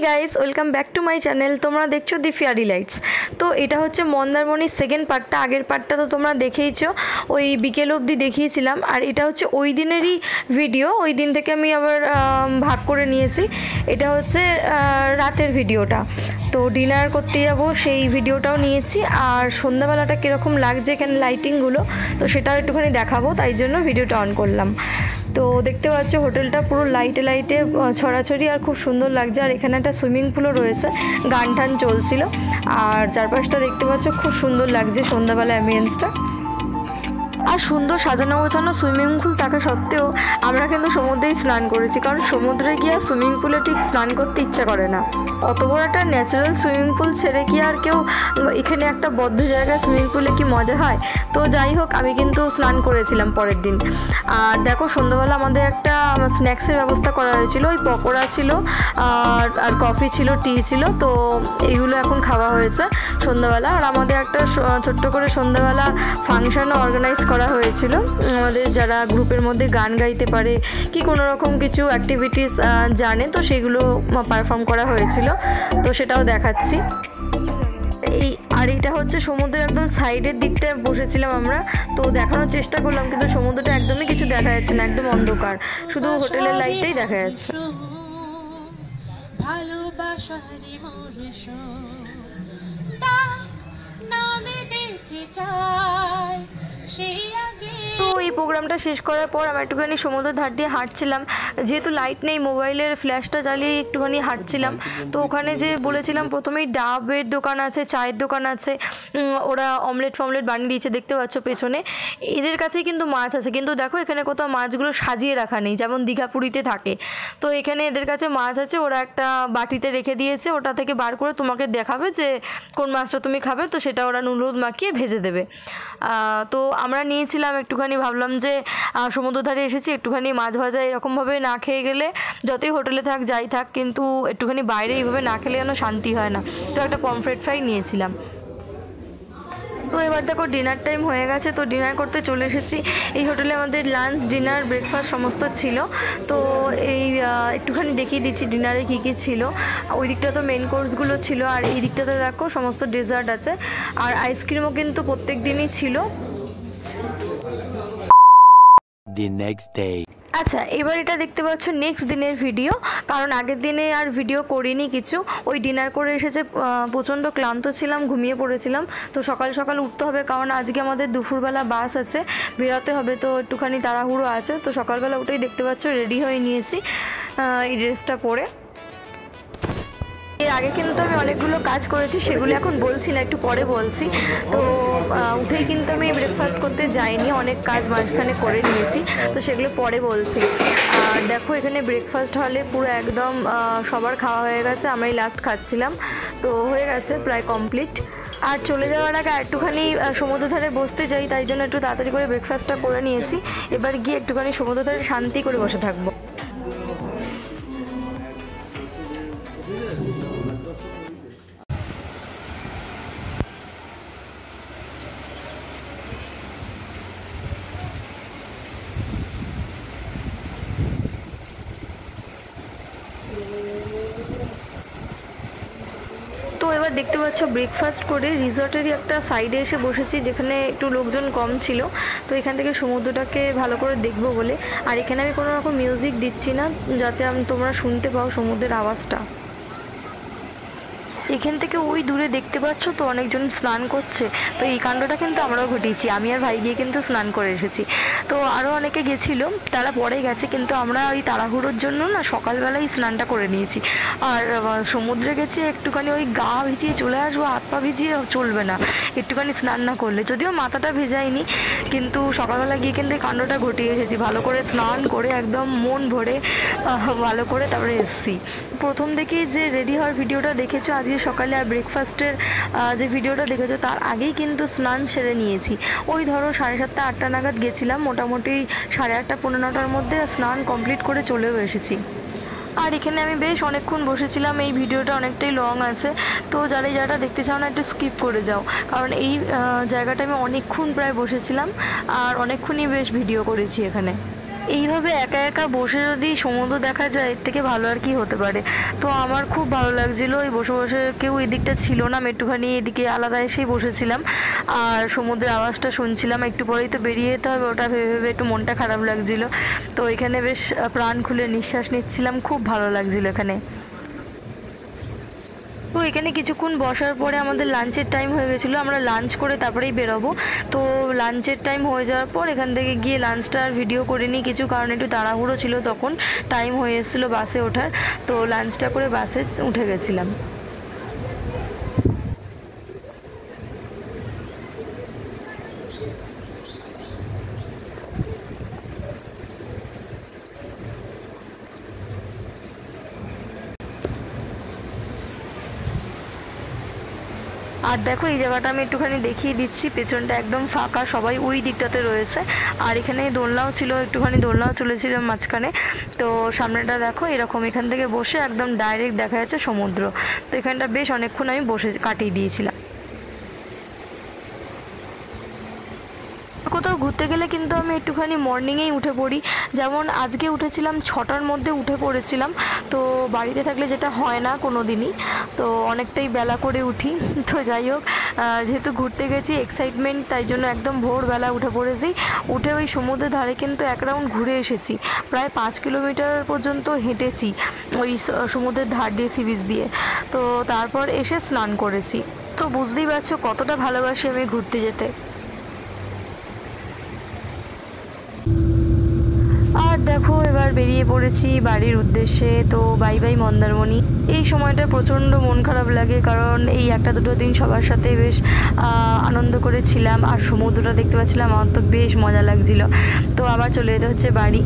Guys, welcome back to my channel. তোমরা দেখছো দি fairy lights. তো এটা হচ্ছে মন্দারমণির সেকেন্ড পার্টটা। আগের পার্টটা তো তোমরা দেখেইছো, ওই বিকেল অবধি দেখিয়েছিলাম। আর এটা হচ্ছে ওই দিনেরই ভিডিও, ওই দিন থেকে আমি আবার ভাগ করে নিয়েছি। এটা হচ্ছে রাতের ভিডিওটা। তো ডিনার করতে যাবো, সেই ভিডিওটাও নিয়েছি। আর সন্ধ্যাবেলাটা কীরকম লাগছে এখানে লাইটিংগুলো, তো সেটাও একটুখানি দেখাবো, তাই জন্য ভিডিওটা অন করলাম। তো দেখতে পাচ্ছ হোটেলটা পুরো লাইটে লাইটে ছড়াছড়ি আর খুব সুন্দর লাগছে। আর এখানে একটা সুইমিং পুলও রয়েছে, গান টান চলছিল। আর চারপাশটা দেখতে পাচ্ছ খুব সুন্দর লাগছে সন্ধ্যাবেলা অ্যাম্বিয়েন্সটা। আর সুন্দর সাজানো গোছানো সুইমিং পুল থাকা সত্ত্বেও আমরা কিন্তু সমুদ্রেই স্নান করেছি, কারণ সমুদ্রে গিয়ে সুইমিং পুলে ঠিক স্নান করতে ইচ্ছা করে না। অত বড় একটা ন্যাচারাল সুইমিং পুল ছেড়ে কি আর কেউ এখানে একটা বদ্ধ জায়গায় সুইমিং পুলে কি মজা হয়। তো যাই হোক, আমি কিন্তু স্নান করেছিলাম পরের দিন। আর দেখো সন্ধ্যাবেলা আমাদের একটা স্ন্যাক্সের ব্যবস্থা করা হয়েছিল, ওই পকোড়া ছিল আর কফি ছিল, টি ছিল। তো এইগুলো এখন খাওয়া হয়েছে সন্ধ্যাবেলা। আর আমাদের একটা ছোট্ট করে সন্ধ্যাবেলা ফাংশনও অর্গানাইজ করা হয়েছিল। আমাদের যারা গ্রুপের মধ্যে গান গাইতে পারে কি কোনো রকম কিছু অ্যাক্টিভিটিস জানে, তো সেগুলো পারফর্ম করা হয়েছিল। তো সেটাও দেখাচ্ছি। আর এটা হচ্ছে সমুদ্রের একদম সাইডের দিকটায় বসেছিলাম আমরা। তো দেখানোর চেষ্টা করলাম, কিন্তু সমুদ্রটা একদমই কিছু দেখা যাচ্ছে না, একদম অন্ধকার, শুধু হোটেলের লাইটটাই দেখা যাচ্ছে। তো এই প্রোগ্রামটা শেষ করার পর আমরা একটুখানি সমুদ্রের ধার দিয়ে হাঁটছিলাম। যেহেতু লাইট নেই, মোবাইলের ফ্ল্যাশটা জ্বালিয়ে একটুখানি হাঁটছিলাম। তো ওখানে যে বলেছিলাম প্রথমেই ডাবের দোকান আছে, চায়ের দোকান আছে, ওরা অমলেট ফমলেট বানিয়ে দিয়েছে, দেখতে পাচ্ছ পেছনে। এদের কাছেই কিন্তু মাছ আছে, কিন্তু দেখো এখানে কোথাও মাছগুলো সাজিয়ে রাখা নেই, যেমন দীঘা পুরীতে থাকে। তো এখানে এদের কাছে মাছ আছে, ওরা একটা বাটিতে রেখে দিয়েছে, ওটা থেকে বার করে তোমাকে দেখাবে যে কোন মাছটা তুমি খাবে। তো সেটা ওরা নুন হলুদ মাখিয়ে ভেজে দেবে। তো আমরা নিয়েছিলাম একটুখানি, ভাবলাম যে সমুদ্র ধারে এসেছি, একটুখানি মাছ ভাজা এরকমভাবে না খেয়ে গেলে, যতই হোটেলে থাক যাই থাক, কিন্তু একটুখানি বাইরে এইভাবে না খেলে যেন শান্তি হয় না। তো একটা পমফ্রেট ফ্রাই নিয়েছিলাম। তো এবার দেখো ডিনার টাইম হয়ে গেছে, তো ডিনার করতে চলে এসেছি। এই হোটেলে আমাদের লাঞ্চ, ডিনার, ব্রেকফাস্ট সমস্ত ছিল। তো এই একটুখানি দেখিয়ে দিচ্ছি ডিনারে কী কী ছিল। ওই দিকটা তো মেন কোর্সগুলো ছিল, আর এই দিকটাতে দেখো সমস্ত ডেজার্ট আছে। আর আইসক্রিমও কিন্তু প্রত্যেক দিনই ছিল। আচ্ছা, এবার এটা দেখতে পাচ্ছ নেক্সট দিনের ভিডিও, কারণ আগের দিনে আর ভিডিও করিনি কিছু। ওই ডিনার করে এসেছে, প্রচণ্ড ক্লান্ত ছিলাম, ঘুমিয়ে পড়েছিলাম। তো সকাল সকাল উঠতে হবে, কারণ আজকে আমাদের দুপুরবেলা বাস আছে, বেরোতে হবে। তো একটুখানি তাড়াহুড়ো আছে। তো সকালবেলা উঠেই দেখতে পাচ্ছ রেডি হয়ে নিয়েছি এই ড্রেসটা পরে। এর আগে কিন্তু আমি অনেকগুলো কাজ করেছি, সেগুলো এখন বলছি না, একটু পরে বলছি। তো উঠেই কিন্তু আমি ব্রেকফাস্ট করতে যাইনি, অনেক কাজ মাঝখানে করে নিয়েছি, তো সেগুলো পরে বলছি। আর দেখো এখানে ব্রেকফাস্ট হলে পুরো একদম সবার খাওয়া হয়ে গেছে, আমরাই লাস্ট খাচ্ছিলাম। তো হয়ে গেছে প্রায় কমপ্লিট। আর চলে যাওয়ার আগে একটুখানি সমুদ্র ধারে বসতে যাই, তাই জন্য একটু তাড়াতাড়ি করে ব্রেকফাস্টটা করে নিয়েছি। এবার গিয়ে একটুখানি সমুদ্র ধারে শান্তি করে বসে থাকবো। তো এবার দেখতে পাচ্ছ ব্রেকফাস্ট করে রিসর্টেরই একটা সাইডে এসে বসেছি, যেখানে একটু লোকজন কম ছিল। তো এখান থেকে সমুদ্রটাকে ভালো করে দেখবো বলে। আর এখানে আমি কোনো রকম মিউজিক দিচ্ছি না, যাতে তোমরা শুনতে পাও সমুদ্রের আওয়াজটা। এখান থেকে ওই দূরে দেখতে পাচ্ছ তো অনেকজন স্নান করছে। তো এই কাণ্ডটা কিন্তু আমরাও ঘটিয়েছি, আমি আর ভাই গিয়ে কিন্তু স্নান করে এসেছি। তো আরও অনেকে গেছিলো, তারা পরে গেছে, কিন্তু আমরা ওই তাড়াহুড়োর জন্য না সকালবেলাই স্নানটা করে নিয়েছি। আর সমুদ্রে গেছি একটুখানি ওই গা ভিজিয়ে চলে আসবো, হাত পা ভিজিয়ে চলবে না একটুখানি স্নান না করলে। যদিও মাথাটা ভেজাইনি, কিন্তু সকালবেলা গিয়ে কিন্তু এই কাণ্ডটা ঘটিয়ে এসেছি। ভালো করে স্নান করে একদম মন ভরে ভালো করে তারপরে এসেছি। প্রথম থেকেই যে রেডি হওয়ার ভিডিওটা দেখেছো আজকে সকালে, আর ব্রেকফাস্টের যে ভিডিওটা দেখেছো তার আগেই কিন্তু স্নান সেরে নিয়েছি। ওই ধরো 7:30 8টা নাগাদ গেছিলাম, মোটামুটি 8:30 পৌনে 9টার মধ্যে স্নান কমপ্লিট করে চলেও এসেছি। আর এখানে আমি বেশ অনেকক্ষণ বসেছিলাম, এই ভিডিওটা অনেকটাই লং আছে। তো যারা যারা দেখতে চাও না একটু স্কিপ করে যাও, কারণ এই জায়গাটা আমি অনেকক্ষণ প্রায় বসেছিলাম, আর অনেকক্ষণই বেশ ভিডিও করেছি এখানে। এইভাবে একা একা বসে যদি সমুদ্র দেখা যায় এর থেকে ভালো আর কি হতে পারে। তো আমার খুব ভালো লাগছিলো এই বসে বসে, কেউ এদিকটা ছিল না, আমি একটুখানি এদিকে আলাদা এসেই বসেছিলাম আর সমুদ্রের আওয়াজটা শুনছিলাম। একটু পরেই তো বেরিয়ে যেতে হবে, ওটা ভেবে ভেবে একটু মনটা খারাপ লাগছিলো। তো এখানে বেশ প্রাণ খুলে নিঃশ্বাস নিচ্ছিলাম, খুব ভালো লাগছিলো এখানে। তো এখানে কিছুক্ষণ বসার পরে আমাদের লাঞ্চের টাইম হয়ে গেছিলো, আমরা লাঞ্চ করে তারপরেই বেরোবো। তো লাঞ্চের টাইম হয়ে যাওয়ার পর এখান থেকে গিয়ে লাঞ্চটা আর ভিডিও করিনি কিছু, কারণ একটু তাড়াহুড়ো ছিল, তখন টাইম হয়ে এসেছিলো বাসে ওঠার। তো লাঞ্চটা করে বাসে উঠে গেছিলাম। আর দেখো এই জায়গাটা আমি একটুখানি দেখিয়ে দিচ্ছি, পেছনটা একদম ফাঁকা, সবাই ওই দিকটাতে রয়েছে। আর এখানে দোলনাও ছিল, একটুখানি দোলনাও চলেছিল মাঝখানে। তো সামনেটা দেখো এরকম, এখান থেকে বসে একদম ডাইরেক্ট দেখা যাচ্ছে সমুদ্র। তো এখানটা বেশ অনেকক্ষণ আমি বসে কাটিয়ে দিয়েছিলাম। কোথাও ঘুরতে গেলে কিন্তু আমি একটুখানি মর্নিংয়েই উঠে পড়ি, যেমন আজকে উঠেছিলাম 6টার মধ্যে উঠে পড়েছিলাম। তো বাড়িতে থাকলে যেটা হয় না কোনো দিনই, তো অনেকটাই বেলা করে উঠি। তো যাই হোক, যেহেতু ঘুরতে গেছি এক্সাইটমেন্ট, তাই জন্য একদম ভোরবেলা উঠে পড়েছি। উঠে ওই সমুদ্রের ধারে কিন্তু এক রাউন্ড ঘুরে এসেছি, প্রায় 5 কিলোমিটার পর্যন্ত হেঁটেছি ওই সমুদ্রের ধার দিয়ে, সি বিচ দিয়ে। তো তারপর এসে স্নান করেছি। তো বুঝতেই পারছো কতটা ভালোবাসি আমি ঘুরতে যেতে। আর দেখো এবার বেরিয়ে পড়েছি বাড়ির উদ্দেশ্যে। তো বাই বাই মন্দারমণি। এই সময়টা প্রচণ্ড মন খারাপ লাগে, কারণ এই 1-2 দিন সবার সাথে বেশ আনন্দ করেছিলাম আর সমুদ্রটা দেখতে পাচ্ছিলাম, আমার তো বেশ মজা লাগছিল। তো আবার চলে যেতে হচ্ছে বাড়ি।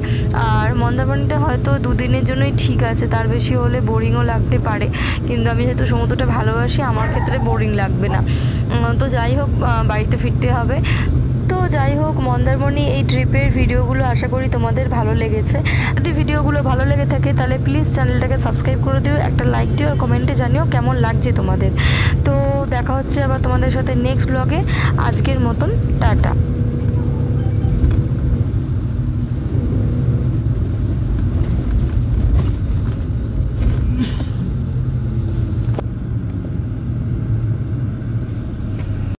আর মন্দারমণিটা হয়তো 2 দিনের জন্যই ঠিক আছে, তার বেশি হলে বোরিংও লাগতে পারে, কিন্তু আমি যেহেতু সমুদ্রটা ভালোবাসি আমার ক্ষেত্রে বোরিং লাগবে না। তো যাই হোক, বাড়িতে ফিরতে হবে। তো যাই হোক, মন্দারমণি এই ট্রিপের ভিডিওগুলো আশা করি তোমাদের ভালো লেগেছে। যদি ভিডিওগুলো ভালো লেগে থাকে তাহলে প্লিজ চ্যানেলটাকে সাবস্ক্রাইব করে দিও, একটা লাইক দিও আর কমেন্টে জানিও কেমন লাগছে তোমাদের। তো দেখা হচ্ছে আবার তোমাদের সাথে নেক্সট ব্লগে। আজকের মতন টাটা।